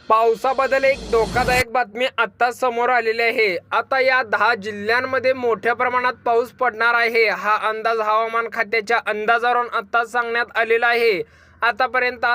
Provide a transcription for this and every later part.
पावसाबद्दल एक धोकादायक बातमी आता समोर आलेली आहे। आता या 10 जिल्ह्यांमध्ये मोठ्या प्रमाणात पाऊस पडणार आहे। हा अंदाज हवामान खात्याच्या अंदाजावरून आता सांगण्यात आलेला आहे। आतापर्यंत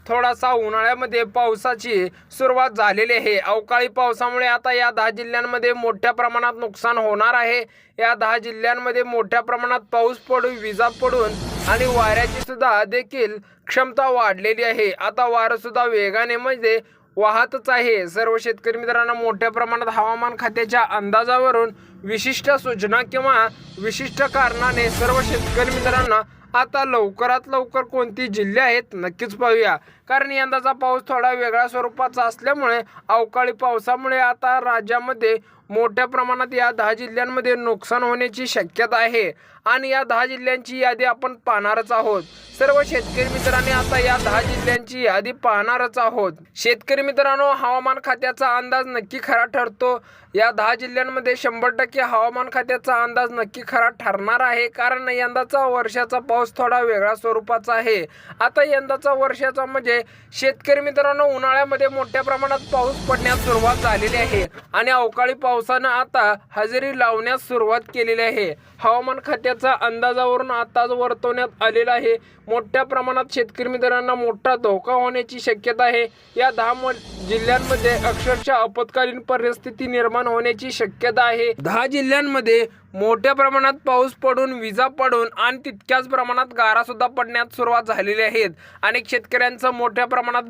थोडासा उन्हाळ्यामध्ये पावसाची सुरुवात झालेली आहे। अवकाळी पावसामुळे आता या 10 जिल्ह्यांमध्ये मोठ्या प्रमाणात नुकसान होणार आहे। या 10 जिल्ह्यांमध्ये मोठ्या प्रमाणात पाऊस पडून, विजा पडून आणि वाऱ्याची सुद्धा देखील क्षमता वाढलेली आहे। आता वारं सुद्धा वेगाने म्हणजे वाहतच आहे। सर्व शेतकरी मित्रांना मोठ्या प्रमाणात हवामान खात्याच्या अंदाजावरून विशिष्ट सूचना किंवा विशिष्ट कारणाने सर्व शेतकरी मित्रांना आता लवकरात लवकर कोणती जिल्हे आहेत नक्कीच पाहूया। कारण यंदाचा पाऊस थोडा वेगळ्या स्वरूपाचा असल्यामुळे अवकाळी पावसामुळे आता राज्यामध्ये मोठ्या प्रमाणात या 10 जिल्ह्यांमध्ये नुकसान होण्याची शक्यता आहे आणि या 10 जिल्ह्यांची यादी आपण पाहणारच आहोत। सर्व शेतकरी मित्रांनी आता या 10 जिल्ह्यांची यादी पाहणारच आहोत। शेतकरी मित्रांनो, हवामान खात्याचा अंदाज नक्की खरा ठरतो। या 10 जिल्ह्यांमध्ये 100% हवामान खात्याचा अंदाज नक्की खरा ठरणार आहे। कारण यंदाचा वर्षाचा पाऊस थोडा वेगळ्या स्वरूपाचा आहे। आता यंदाचा वर्षाचा म्हणजे शेतकरी मित्रांनो, उन्हाळ्यामध्ये मोठ्या प्रमाणात पाऊस पडण्यास सुरुवात झालेली आहे आणि अवकाळी पावसानं आता हजेरी लावण्यास सुरुवात केलेली आहे। हवामान खात्याचा अंदाजावरून आताच वर्तवण्यात आलेला आहे। मोठ्या प्रमाणात शेतकरी मित्रांना मोठा धोका होण्याची शक्यता आहे। या 10 जिल्ह्यांमध्ये अक्षरशः आपत्कालीन परिस्थिती निर्माण होण्याची शक्यता आहे। 10 जिल्ह्यांमध्ये मोठ्या प्रमाणात पाऊस पडून, विजा पडून आणि तितक्याच प्रमाणात गारा सुद्धा पडण्यास सुरुवात झालेली आहेत। अनेक शेतकऱ्यांचं मोठ्या प्रमाणात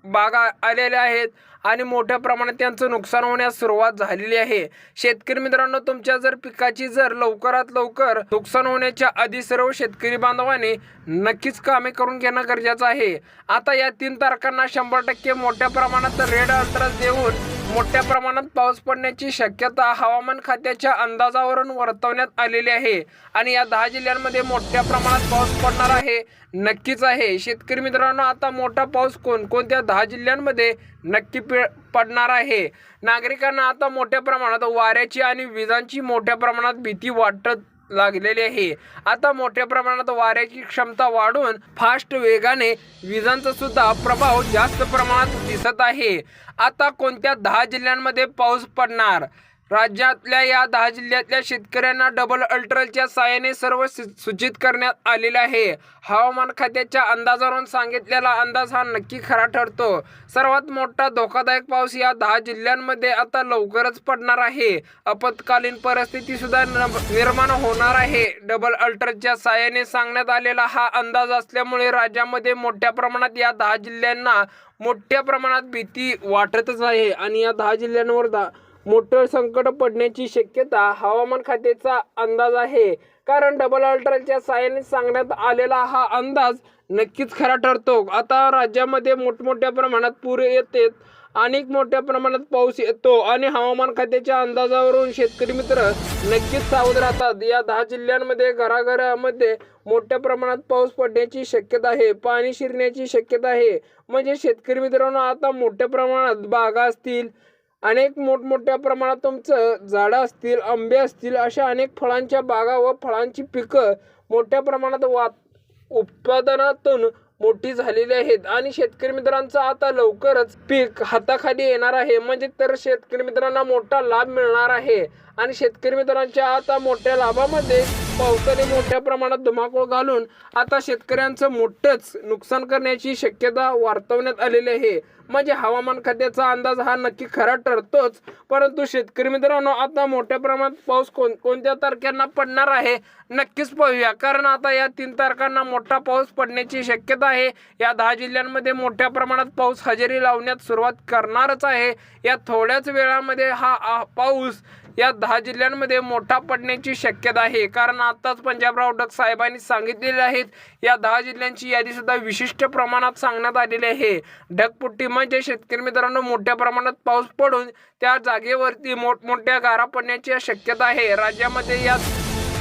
बाग आलेल्या आहेत आणि मोठ्या प्रमाणात त्यांचं नुकसान होण्यास सुरुवात झालेली आहे। शेतकरी मित्रांनो, तुमच्या जर पिकाची लवकरात लवकर नुकसान होण्याच्या आधी सर्व शेतकरी बांधवांनी नक्कीच कामे करून घेणं गरजेचं आहे। आता या 3 तारखांना 100% मोठ्या प्रमाणात रेड अलर्ट देऊन मोठ्या प्रमाणात पाऊस पडण्याची शक्यता हवामान खात्याच्या अंदाजावरून वर्तवण्यात आलेली आहे आणि या 10 जिल्ह्यांमध्ये मोठ्या प्रमाणात पाऊस पडणार आहे नक्कीच आहे। शेतकरी मित्रांनो, आता मोठा पाऊस कोणत्या 10 जिल्ह्यांमध्ये नक्की पडणार आहे। नागरिकांना आता मोठ्या प्रमाणात वाऱ्याची आणि विजांची मोठ्या प्रमाणात भीती वाटत लागलेली आहे। आता मोठ्या प्रमाणात वाऱ्याची क्षमता वाढून फास्ट वेगाने विजांचा सुद्धा प्रभाव जास्त प्रमाणात दिसत आहे। आता कोणत्या 10 जिल्ह्यांमध्ये पाऊस पडणार? राज्यातल्या या 10 जिल्ह्यातल्या शेतकऱ्यांना डबल अल्ट्राच्या साहाय्याने सर्व सूचित करण्यात आलेले आहे। हवामान खात्याच्या अंदाजावरून सांगितलेला अंदाज हा नक्की खरा ठरतो। सर्वात मोठा धोकादायक पाऊस या 10 जिल्ह्यांमध्ये आता लवकरच पडणार आहे। आपत्कालीन परिस्थिती सुद्धा निर्माण होणार आहे। डबल अल्ट्राच्या साहाय्याने सांगण्यात आलेला हा अंदाज असल्यामुळे राज्यामध्ये मोठ्या प्रमाणात या 10 जिल्ह्यांना मोठ्या प्रमाणात भीती वाटतच आहे आणि या 10 जिल्ह्यांवर मोठं संकट पडण्याची शक्यता हवामान खात्याचा अंदाज आहे। कारण डबल अल्ट्राच्या साहाय्याने सांगण्यात आलेला हा अंदाज नक्कीच खरा ठरतो। आता राज्यामध्ये मोठमोठ्या प्रमाणात पूर येतात, अनेक मोठ्या प्रमाणात पाऊस येतो आणि हवामान खात्याच्या अंदाजावरून शेतकरी मित्र नक्कीच सावध राहतात। या 10 जिल्ह्यांमध्ये घराघरामध्ये मोठ्या प्रमाणात पाऊस पडण्याची शक्यता आहे, पाणी शिरण्याची शक्यता आहे। म्हणजे शेतकरी मित्रांनो, आता मोठ्या प्रमाणात बागा असतील, अनेक मोठमोठ्या प्रमाणात तुमचं झाडं असतील, आंबे असतील, अशा अनेक फळांच्या बागा व फळांची पिकं मोठ्या प्रमाणात उत्पादनातून मोठी झालेली आहेत आणि शेतकरी मित्रांचा आता लवकरच पीक हाताखाली येणार आहे। म्हणजे तर शेतकरी मित्रांना मोठा लाभ मिळणार आहे आणि शेतकरी मित्रांच्या आता मोठ्या लाभामध्ये पावसाने मोठ्या प्रमाणात धुमाकूळ घालून आता शेतकऱ्यांचं मोठंच नुकसान करण्याची शक्यता वर्तवण्यात आलेली आहे। म्हणजे हवामान खात्याचा अंदाज हा नक्की खरा ठरतोच, परंतु शेतकरी मित्रांनो, आता मोठ्या प्रमाणात पाऊस कोणत्या तारखांना पडणार आहे नक्कीच पाहूया। कारण आता या 3 तारखांना मोठा पाऊस पडण्याची शक्यता आहे। या 10 जिल्ह्यांमध्ये मोठ्या प्रमाणात पाऊस हजेरी लावण्यास सुरुवात करणारच आहे। या थोड्याच वेळामध्ये हा पाऊस या 10 जिल्ह्यांमध्ये मोठा पडण्याची शक्यता आहे। कारण आताच पंजाबराव डक साहेबांनी सांगितलेले आहेत, या 10 जिल्ह्यांची यादी सुद्धा विशिष्ट प्रमाणात सांगण्यात आलेली आहे। ढगफुटी म्हणजे शेतकरी मित्रांनो, मोठ्या प्रमाणात पाऊस पडून त्या जागेवरती मोठमोठ्या गारा पडण्याची शक्यता आहे। राज्यामध्ये या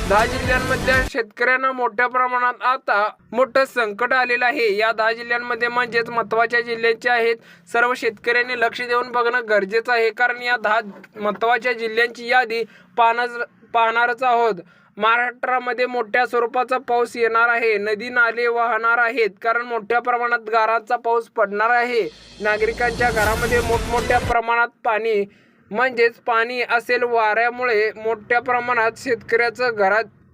10 जिल्ह्यांमधल्या शेतकऱ्यांना मोठ्या प्रमाणात आता मोठं संकट आलेलं आहे। या 10 जिल्ह्यांमध्ये म्हणजेच महत्त्वाच्या जिल्ह्यांचे आहेत, सर्व शेतकऱ्यांनी लक्ष देऊन बघणं गरजेचं आहे। कारण या 10 महत्त्वाच्या जिल्ह्यांची यादी पाहणारच आहोत। महाराष्ट्रामध्ये मोठ्या स्वरूपाचा पाऊस येणार आहे. नदी नाले वाहणार आहेत कारण मोठ्या प्रमाणात गारांचा पाऊस पडणार आहे. नागरिकांच्या घरामध्ये मोठमोठ्या प्रमाणात पाणी पाणी असेल. वाऱ्यामुळे मोठ्या प्रमाणात शेतकऱ्याचं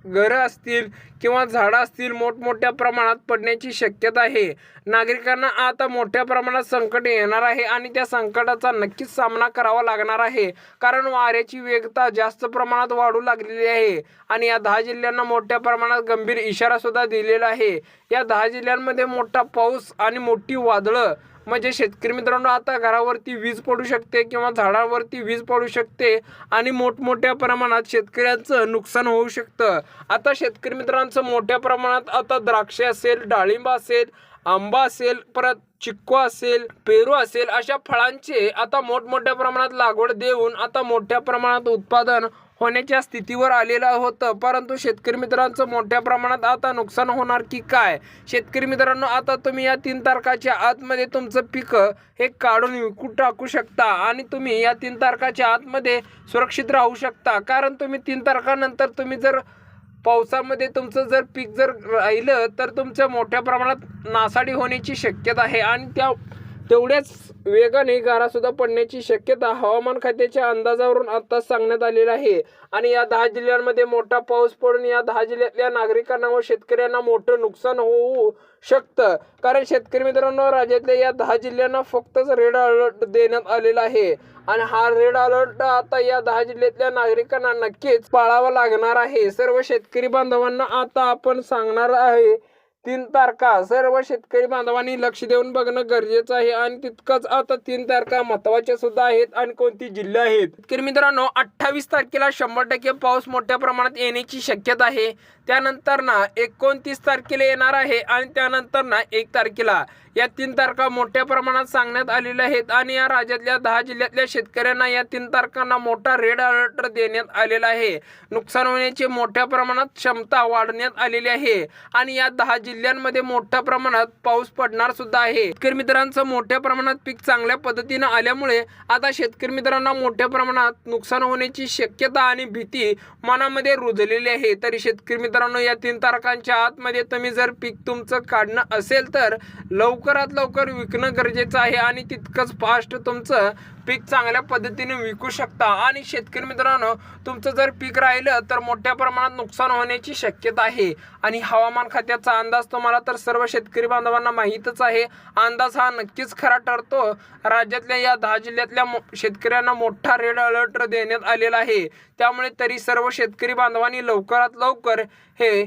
घरं असतील किंवा झाडं असतील मोठमोठ्या प्रमाणात पडण्याची शक्यता आहे. नागरिकांना आता मोठ्या प्रमाणात संकट येणार आहे आणि त्या संकटाचा नक्कीच सामना करावा लागणार आहे कारण वाऱ्याची वेगता जास्त प्रमाणात वाढू लागलेली आहे. आणि या 10 जिल्ह्यांना मोठ्या प्रमाणात गंभीर इशारा सुद्धा दिलेला आहे. या 10 जिल्ह्यांमध्ये मोठा पाऊस आणि मोठी वादळं शेतकरी मित्रांनो आता घरावरती वीज पडू शकते किंवा झाडावरती वीज पडू शकते आणि मोठमोठ्या प्रमाणात शेतकऱ्यांचं नुकसान होऊ शकतं. आता शेतकरी मित्रांचं मोठ्या प्रमाणात आता द्राक्षे असेल, डाळिंब असेल, आंबा असेल, परत चिक्कू असेल, पेरू असेल अशा फळांचे आता मोठमोठ्या प्रमाणात लागवड देऊन आता मोठ्या प्रमाणात उत्पादन होण्याच्या स्थितीवर आलेलं होतं. परंतु शेतकरी मित्रांचं मोठ्या प्रमाणात आता नुकसान होणार की काय? शेतकरी मित्रांनो आता तुम्ही या 3 तारखाच्या आतमध्ये तुमचं पीक हे काढून विकून टाकू शकता आणि तुम्ही या 3 तारखाच्या आतमध्ये सुरक्षित राहू शकता कारण तुम्ही 3 तारखानंतर तुम्ही जर पावसामध्ये तुमचं जर पीक जर राहिलं तर तुमचं मोठ्या प्रमाणात नासाडी होण्याची शक्यता आहे आणि तेवढ्याच वेगाने गारासुद्धा पडण्याची शक्यता हवामान खात्याच्या अंदाजावरून आत्ताच सांगण्यात आलेलं आहे. आणि या 10 जिल्ह्यांमध्ये मोठा पाऊस पडून या 10 जिल्ह्यातल्या नागरिकांना व शेतकऱ्यांना मोठं नुकसान होऊ शकतं कारण शेतकरी मित्रांनो राज्यातल्या या 10 जिल्ह्यांना फक्तच रेड अलर्ट देण्यात आलेला आहे आणि हा रेड अलर्ट आता या 10 जिल्ह्यातल्या नागरिकांना नक्कीच पाळावा लागणार आहे. सर्व शेतकरी बांधवांना आता आपण सांगणार आहे 3 तारखा सर्व शेतकरी बांधवांनी लक्ष देऊन बघणं गरजेचं आहे आणि तितकंच आता 3 तारखा महत्त्वाच्या सुद्धा आहेत. आणि कोणती जिल्हे आहेत शेतकरी मित्रांनो 28 तारखेला 100% पाऊस मोठ्या प्रमाणात येण्याची शक्यता आहे. त्यानंतर 29 तारखेला येणार आहे आणि त्यानंतर 1 तारखेला या 3 तारखा मोठ्या प्रमाणात सांगण्यात आलेल्या आहेत. आणि या राज्यातल्या 10 जिल्ह्यातल्या शेतकऱ्यांना या 3 तारखांना मोठा रेड अलर्ट देण्यात आलेला आहे. नुकसान होण्याची मोठ्या प्रमाणात क्षमता वाढवण्यात आलेली आहे आणि या 10 जिल्ह्यांमध्ये मोठ्या प्रमाणात पाऊस पडणार सुद्धा आहे. शेतकरी मित्रांचं मोठ्या प्रमाणात पीक चांगल्या पद्धतीने आल्यामुळे आता शेतकरी मित्रांना मोठ्या प्रमाणात नुकसान होण्याची शक्यता आणि भीती मनामध्ये रुजलेली आहे. तरी शेतकरी मित्रांनो या 3 तारखांच्या आतमध्ये तुम्ही जर पीक तुमचं काढणं असेल तर लवकरात लवकर विकणं गरजेचं आहे आणि तितकंच फास्ट तुमचं पीक चांगल्या पद्धतीने विकू शकता. आणि शेतकरी मित्रांनो तुमचं जर पीक राहिलं तर मोठ्या प्रमाणात नुकसान होण्याची शक्यता आहे. आणि हवामान खात्याचा अंदाज तुम्हाला तर सर्व शेतकरी बांधवांना माहीतच आहे. अंदाज हा नक्कीच खरा ठरतो. राज्यातल्या या 10 जिल्ह्यातल्या शेतकऱ्यांना मोठा रेड अलर्ट देण्यात आलेला आहे. त्यामुळे तरी सर्व शेतकरी बांधवांनी लवकरात लवकर हे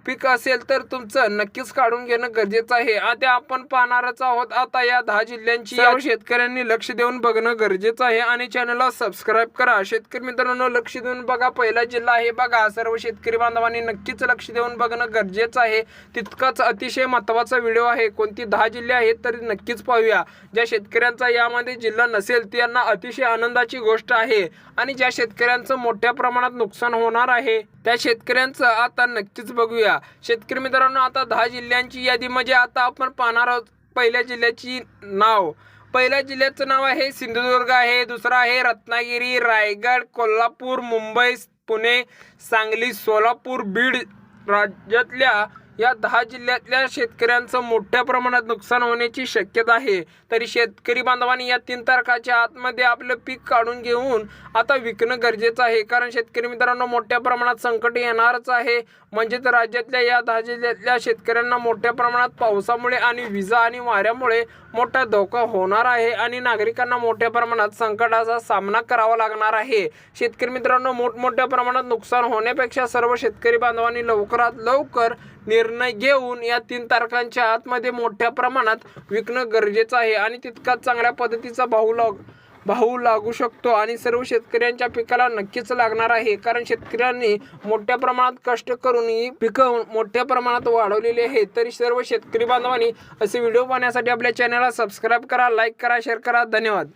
पीक असेल तर तुमचं नक्कीच काढून घेणं गरजेचं आहे. आता आपण पाहणारच आहोत आता या 10 जिल्ह्यांची सर्व शेतकऱ्यांनी लक्ष देऊन बघणं गरजेचं आहे आणि चॅनलला सबस्क्राईब करा. शेतकरी मित्रांनो लक्ष देऊन बघा. पहिला जिल्हा आहे बघा. सर्व शेतकरी बांधवांनी नक्कीच लक्ष देऊन बघणं गरजेचं आहे. तितकाच अतिशय महत्त्वाचा व्हिडिओ आहे. कोणती 10 जिल्हे आहेत तरी नक्कीच पाहूया. ज्या शेतकऱ्यांचा यामध्ये जिल्हा नसेल त्यांना अतिशय आनंदाची गोष्ट आहे आणि ज्या शेतकऱ्यांचं मोठ्या प्रमाणात नुकसान होणार आहे त्या शेतकऱ्यांचं आता नक्कीच बघूया. शेतकरी मित्रांनो आता 10 जिल्ह्यांची यादी आता आपण पाहणार आहोत. पहिल्या जिल्ह्याची नाव पहिल्या जिल्ह्याचं नाव आहे सिंधुदुर्ग आहे. दुसरा आहे रत्नागिरी, रायगड, कोल्हापूर, मुंबई, पुणे, सांगली, सोलापूर, बीड. राज्यातल्या या 10 जिल्ह्यातल्या शेतकऱ्यांचं मोठ्या प्रमाणात नुकसान होण्याची शक्यता आहे. तरी शेतकरी बांधवांनी या 3 तारखाच्या आतमध्ये आपलं पीक काढून घेऊन आता विकणं गरजेचं आहे कारण शेतकरी मित्रांनो मोठ्या प्रमाणात संकट येणारच आहे. राज्यातल्या या 10 जिल्ह्यातल्या शेतकऱ्यांना मोठ्या प्रमाणात पावसामुळे आणि विजा आणि वाऱ्यामुळे मोठा धोका होणार आहे आणि नागरिकांना मोठ्या प्रमाणात संकटाचा सामना करावा लागणार आहे. शेतकरी मित्रांनो मोठमोठ्या प्रमाणात नुकसान होण्यापेक्षा सर्व शेतकरी बांधवांनी लवकरात लवकर निर्णय घेऊन या 3 तारखांच्या आतमध्ये मोठ्या प्रमाणात विकणं गरजेचं आहे आणि तितकाच चांगल्या पद्धतीचा भाव लागू शकतो आणि सर्व शेतकऱ्यांच्या पिकाला नक्कीच लागणार आहे कारण शेतकऱ्यांनी मोठ्या प्रमाणात कष्ट करून ही पिकं मोठ्या प्रमाणात वाढवलेली आहेत. तरी सर्व शेतकरी बांधवांनी असे व्हिडिओ पाहण्यासाठी आपल्या चॅनलला सबस्क्राईब करा, लाईक करा, शेअर करा. धन्यवाद.